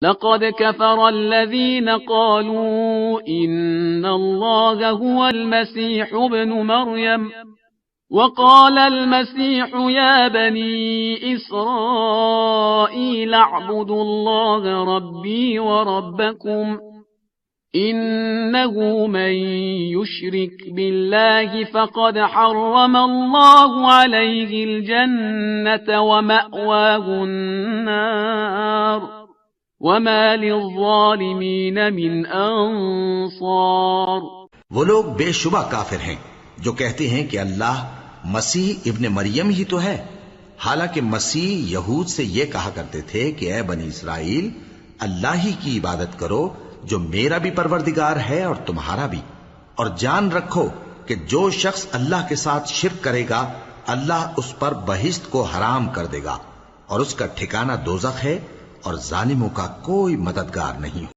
लक़द Kfar अल्लज़ीन क़ालू इन्नल्लाह हुवल मसीह इब्नु मर्यम वक़ालल मसीह या बनी इस्राईल अअ्बुदुल्लाह रब्बी व रब्बकुम इन्नहु मन युश्रिक बिल्लाहि फ़क़द हर्रमल्लाहु अलैहिल जन्नत व मअवाहुन नार वमा लिज़्ज़ालिमीन मिन अंसार। वो लोग बेशुबा काफिर हैं जो कहते हैं कि अल्लाह मसीह इब्ने मरियम ही तो है, हालांकि मसीह यहूद से ये कहा करते थे कि ऐ बनी इसराइल, अल्लाह ही की इबादत करो जो मेरा भी परवरदिगार है और तुम्हारा भी, और जान रखो कि जो शख्स अल्लाह के साथ शिर्क करेगा अल्लाह उस पर बहिश्त को हराम कर देगा और उसका ठिकाना दोज़ख है और जालिमों का कोई मददगार नहीं।